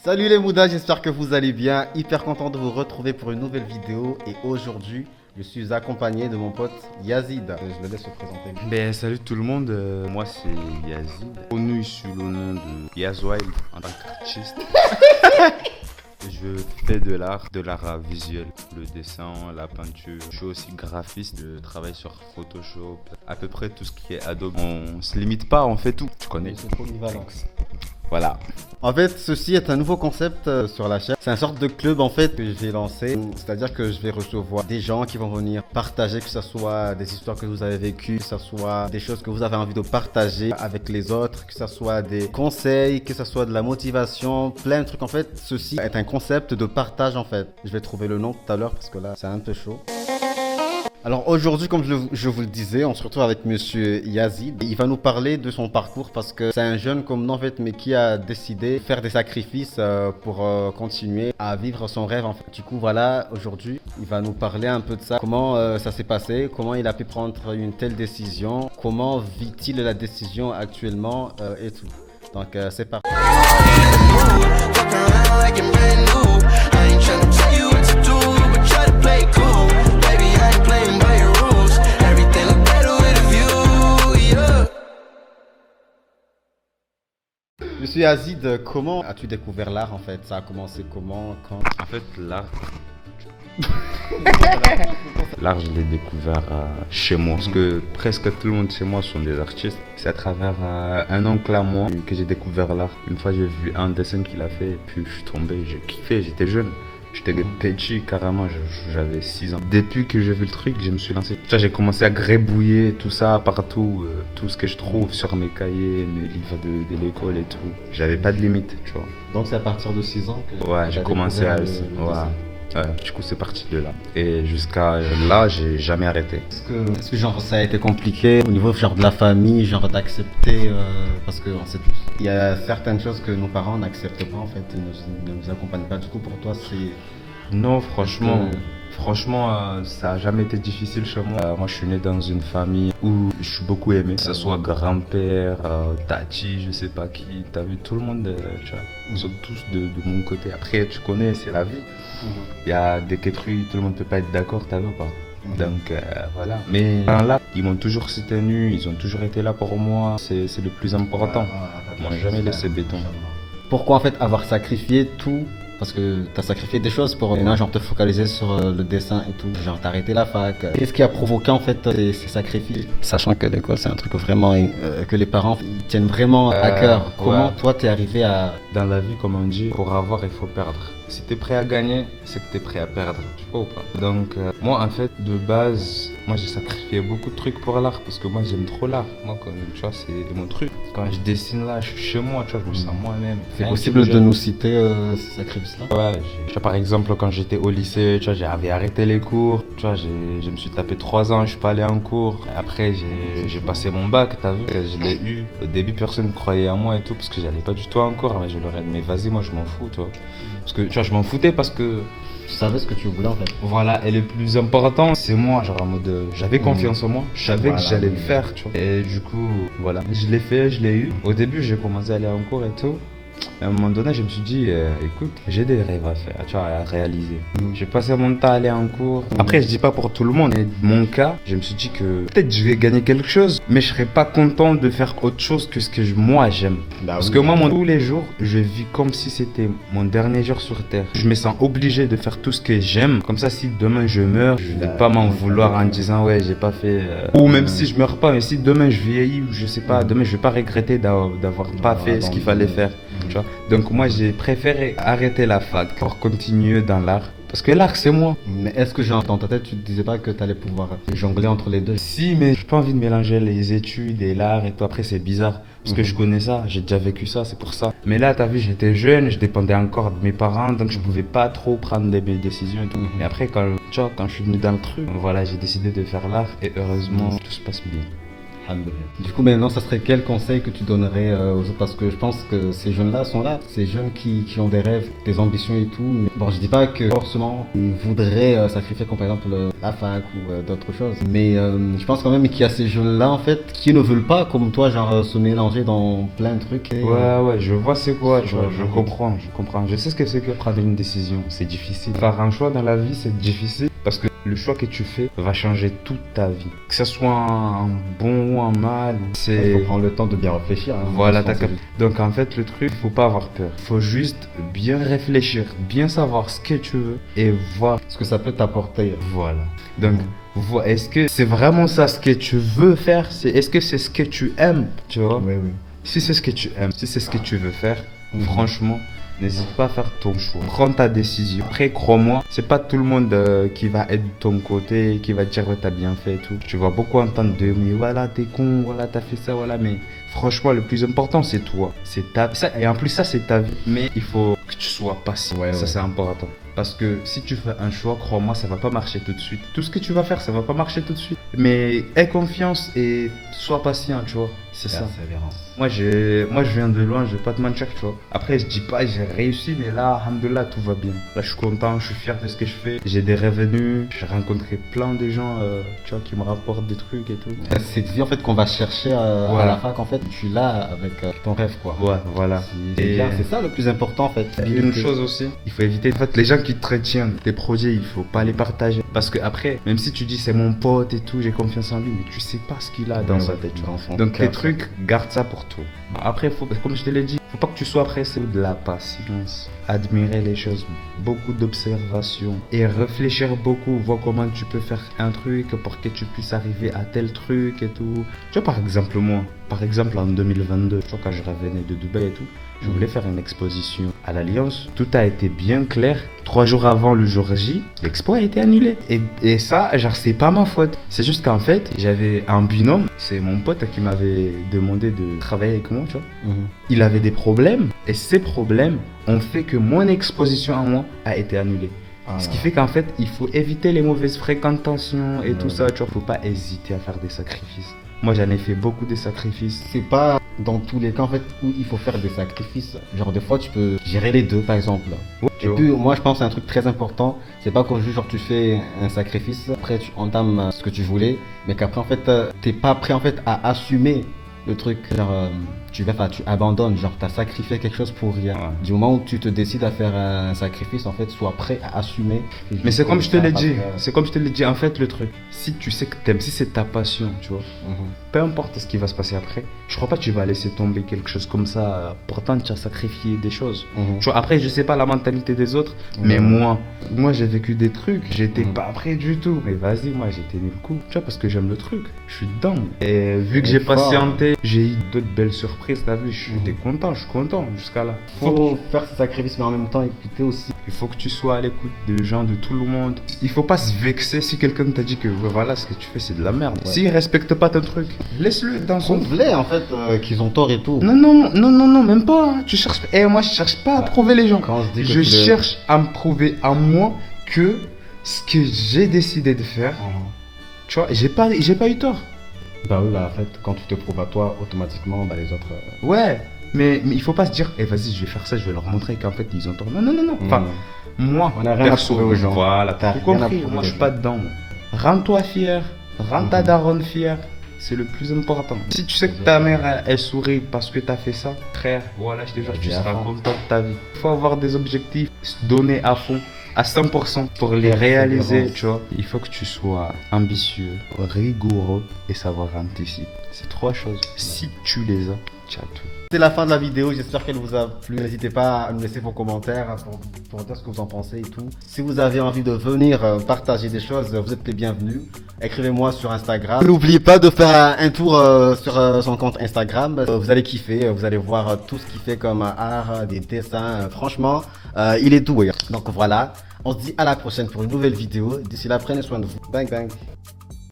Salut les Moudas, j'espère que vous allez bien. Hyper content de vous retrouver pour une nouvelle vidéo. Et aujourd'hui, je suis accompagné de mon pote Yazid. Je le laisse se présenter. Salut tout le monde, moi c'est Yazid, connu sous le nom de Yazwild en tant qu'artiste. Je fais de l'art visuel, le dessin, la peinture. Je suis aussi graphiste, je travaille sur Photoshop, à peu près tout ce qui est Adobe. On se limite pas, on fait tout, tu connais. C'est polyvalent. Voilà. En fait, ceci est un nouveau concept sur la chaîne. C'est un sorte de club en fait que j'ai lancé. C'est-à-dire que je vais recevoir des gens qui vont venir partager, que ce soit des histoires que vous avez vécues, que ce soit des choses que vous avez envie de partager avec les autres, que ce soit des conseils, que ce soit de la motivation, plein de trucs. En fait, ceci est un concept de partage en fait. Je vais trouver le nom tout à l'heure parce que là, c'est un peu chaud. Alors aujourd'hui, comme je vous le disais, on se retrouve avec monsieur Yazid. Il va nous parler de son parcours parce que c'est un jeune comme nous en fait, mais qui a décidé de faire des sacrifices pour continuer à vivre son rêve en fait. Du coup voilà, aujourd'hui, il va nous parler un peu de ça, comment ça s'est passé, comment il a pu prendre une telle décision, comment vit-il la décision actuellement et tout. Donc c'est parti. Monsieur Yazid, comment as-tu découvert l'art en fait? Ça a commencé comment, quand? En fait, l'art, je l'ai découvert chez moi, parce que presque tout le monde chez moi sont des artistes. C'est à travers un oncle à moi que j'ai découvert l'art. Une fois, j'ai vu un dessin qu'il a fait, et puis je suis tombé, j'ai kiffé, j'étais jeune. J'étais petit carrément, j'avais 6 ans. Depuis que j'ai vu le truc, je me suis lancé. J'ai commencé à grébouiller tout ça partout, tout ce que je trouve sur mes cahiers, mes livres de l'école et tout. J'avais pas de limite, tu vois. Donc c'est à partir de 6 ans que ouais, j'ai commencé à... Ouais, du coup c'est parti de là. Et jusqu'à là, j'ai jamais arrêté. Est-ce que genre ça a été compliqué au niveau genre de la famille, genre d'accepter parce que on sait tous, il y a certaines choses que nos parents n'acceptent pas en fait, ils ne nous accompagnent pas. Du coup pour toi c'est... Non, franchement, ça a jamais été difficile chez moi. Moi, je suis né dans une famille où je suis beaucoup aimé, que ce soit grand-père, tati, je sais pas qui. T'as vu tout le monde, tu vois, ils sont tous de mon côté. Après, tu connais, c'est la vie. Il y a des trucs, tout le monde peut pas être d'accord, t'as vu pas. Donc voilà. Mais là, ils m'ont toujours soutenu, ils ont toujours été là pour moi. C'est le plus important. Ils m'ont jamais laissé béton. Pourquoi en fait avoir sacrifié tout? Parce que tu as sacrifié des choses pour genre te focaliser sur le dessin et tout. Genre t'as arrêté la fac. Qu'est-ce qui a provoqué en fait ces sacrifices? Sachant que l'école c'est un truc vraiment que les parents ils tiennent vraiment à cœur. Comment toi t'es arrivé à... Dans la vie, comme on dit, pour avoir il faut perdre. Si t'es prêt à gagner, c'est que t'es prêt à perdre, tu vois ou pas? Donc moi en fait de base, moi j'ai sacrifié beaucoup de trucs pour l'art parce que moi j'aime trop l'art. Moi tu vois c'est mon truc. Quand je dessine là, je suis chez moi, tu vois, je me sens moi-même. C'est possible de nous citer ces sacrifices-là? Ouais, tu vois, par exemple quand j'étais au lycée, tu vois, j'avais arrêté les cours, tu vois, je me suis tapé 3 ans, je suis pas allé en cours. Après j'ai passé mon bac, t'as vu, je l'ai eu. Au début personne ne croyait en moi et tout parce que j'allais pas du tout en cours, mais je leur ai dit mais vas-y moi je m'en fous, tu vois. Parce que tu vois, je m'en foutais parce que tu savais ce que tu voulais en fait. Voilà, et le plus important, c'est moi, genre en mode j'avais confiance en moi, je savais que j'allais le faire, tu vois. Et du coup, voilà, je l'ai fait, je l'ai eu. Au début, j'ai commencé à aller en cours et tout. À un moment donné, je me suis dit, écoute, j'ai des rêves à faire, tu vois, à réaliser. J'ai passé mon temps à aller en cours. Après, je dis pas pour tout le monde, mais mon cas, je me suis dit que peut-être je vais gagner quelque chose, mais je serais pas content de faire autre chose que ce que moi j'aime. Parce que moi, tous les jours, je vis comme si c'était mon dernier jour sur Terre. Je me sens obligé de faire tout ce que j'aime. Comme ça, si demain je meurs, je vais pas m'en vouloir en disant, ouais, j'ai pas fait. Ou même si je meurs pas, mais si demain je vieillis, ou je sais pas, demain je vais pas regretter d'avoir pas fait ce qu'il fallait faire. Tu vois. Donc moi j'ai préféré arrêter la fac pour continuer dans l'art. Parce que l'art c'est moi. Mais est-ce que genre dans ta tête tu te disais pas que tu allais pouvoir jongler entre les deux? Si, mais j'ai pas envie de mélanger les études et l'art et tout. Après c'est bizarre. Parce que je connais ça, j'ai déjà vécu ça, c'est pour ça. Mais là t'as vu, j'étais jeune, je dépendais encore de mes parents. Donc je pouvais pas trop prendre mes décisions et tout. Mais après quand je suis venu dans le truc, voilà, j'ai décidé de faire l'art. Et heureusement tout se passe bien. Alhamdoulilah. Du coup, maintenant, ça serait quel conseil que tu donnerais aux autres? Parce que je pense que ces jeunes-là sont là. Ces jeunes qui ont des rêves, des ambitions et tout. Mais bon, je dis pas que forcément ils voudraient sacrifier comme par exemple la fac ou d'autres choses. Mais je pense quand même qu'il y a ces jeunes-là en fait qui ne veulent pas, comme toi, genre se mélanger dans plein de trucs. Ouais, je vois c'est quoi, Ouais, je comprends. Je sais ce que c'est que prendre une décision, c'est difficile. Faire un choix dans la vie, c'est difficile parce que le choix que tu fais va changer toute ta vie. Que ce soit un bon ou un mal, Il faut prendre le temps de bien réfléchir. Hein, voilà, donc en fait le truc, il faut pas avoir peur. Il faut juste bien réfléchir, bien savoir ce que tu veux et voir ce que ça peut t'apporter. Voilà. Donc, est-ce que c'est vraiment ça ce que tu veux faire? Est-ce que c'est ce que tu aimes? Tu vois? Oui. Si c'est ce que tu aimes, si c'est ce que tu veux faire, franchement, n'hésite pas à faire ton choix. Prends ta décision. Après, crois-moi, c'est pas tout le monde qui va être de ton côté, qui va te dire ouais, t'as bien fait et tout. Tu vas beaucoup entendre de mais voilà, t'es con, voilà, t'as fait ça, voilà. Mais franchement, le plus important, c'est toi. Et en plus, ça, c'est ta vie. Mais il faut que tu sois patient. Ça, c'est important. Parce que si tu fais un choix, crois-moi, ça va pas marcher tout de suite. Tout ce que tu vas faire, ça va pas marcher tout de suite. Mais aie confiance et sois patient, tu vois. C'est ça. Moi, je viens de loin, je vais pas te mentir, tu vois. Après, je dis pas, j'ai réussi, mais là, alhamdoulilah, tout va bien. Là, je suis content, je suis fier de ce que je fais. J'ai des revenus, j'ai rencontré plein de gens, tu vois, qui me rapportent des trucs et tout. Cette vie, en fait, qu'on va chercher à la fac, en fait, tu l'as avec ton rêve, quoi. Ouais, voilà. C'est ça le plus important, en fait. Une chose aussi, il faut éviter, en fait, les gens qui te retiennent, tes projets, il faut pas les partager. Parce que après, même si tu dis c'est mon pote et tout, j'ai confiance en lui, mais tu sais pas ce qu'il a dans sa tête. Donc tes trucs, garde ça pour toi. Après, comme je te l'ai dit, faut pas que tu sois pressé. De la patience, admirer les choses, beaucoup d'observation et réfléchir beaucoup, voir comment tu peux faire un truc pour que tu puisses arriver à tel truc et tout. Tu vois, par exemple, moi, en 2022, tu vois, quand je revenais de Dubaï et tout, je voulais faire une exposition à l'Alliance. Tout a été bien clair. 3 jours avant le jour J, l'expo a été annulée. Et ça, genre, c'est pas ma faute. C'est juste qu'en fait, j'avais un binôme. C'est mon pote qui m'avait demandé de travailler avec moi, tu vois. Il avait des problèmes. Et ces problèmes ont fait que mon exposition à moi a été annulée. Ce qui fait qu'en fait, il faut éviter les mauvaises fréquentations et tout ça. Tu vois, faut pas hésiter à faire des sacrifices. Moi, j'en ai fait beaucoup de sacrifices. C'est pas dans tous les cas, en fait, où il faut faire des sacrifices. Genre, des fois, tu peux gérer les deux, par exemple. Et puis, moi, je pense que c'est un truc très important. C'est pas qu'au juste, genre, tu fais un sacrifice, après, tu entames ce que tu voulais, mais qu'après, en fait, t'es pas prêt, en fait, à assumer le truc. Genre, tu abandonnes, genre, t'as sacrifié quelque chose pour rien. Du moment où tu te décides à faire un sacrifice, en fait, sois prêt à assumer. Mais c'est comme je te l'ai dit, en fait, le truc. Si tu sais que t'aimes, si c'est ta passion, tu vois, peu importe ce qui va se passer après, je crois pas que tu vas laisser tomber quelque chose comme ça. Pourtant, tu as sacrifié des choses. Tu vois, après, je sais pas la mentalité des autres, mais moi, j'ai vécu des trucs, j'étais pas prêt du tout. Mais vas-y, moi, j'ai tenu le coup, tu vois, parce que j'aime le truc. Je suis dedans. Et vu que j'ai patienté, j'ai eu d'autres belles surprises, t'as vu, je suis content jusqu'à là. Faut faire ce sacrifice, mais en même temps écouter aussi. Il faut que tu sois à l'écoute des gens, de tout le monde. Il faut pas se vexer si quelqu'un t'a dit que voilà, ce que tu fais c'est de la merde. S'il respecte pas ton truc, laisse-le dans son blé en fait, qu'ils ont tort et tout. Non, même pas. Tu cherches. Moi je cherche pas à prouver les gens. Je cherche à me prouver à moi que ce que j'ai décidé de faire, tu vois, j'ai pas eu tort. Bah oui, en fait, quand tu te prouves à toi, automatiquement, les autres... Ouais, mais il faut pas se dire, vas-y, je vais faire ça, je vais leur montrer qu'en fait, ils ont tort. Non. Enfin, moi, on a rien à prouver aux gens. Voilà, t'as compris, moi, je suis pas dedans. Rends-toi fier, rends ta daronne fière. C'est le plus important. Si tu sais que ta mère, elle sourit parce que t'as fait ça, frère, voilà, je te jure, tu seras content de ta vie. Il faut avoir des objectifs, se donner à fond. À 100% pour les réaliser, tu vois. Il faut que tu sois ambitieux, rigoureux et savoir anticiper. C'est 3 choses. Si tu les as, tu as tout. C'est la fin de la vidéo, j'espère qu'elle vous a plu. N'hésitez pas à nous laisser vos commentaires pour dire ce que vous en pensez et tout. Si vous avez envie de venir partager des choses, vous êtes les bienvenus. Écrivez-moi sur Instagram. N'oubliez pas de faire un tour sur son compte Instagram. Vous allez kiffer, vous allez voir tout ce qu'il fait comme art, des dessins. Franchement, il est doué. Donc voilà, on se dit à la prochaine pour une nouvelle vidéo. D'ici là, prenez soin de vous. Bang bang.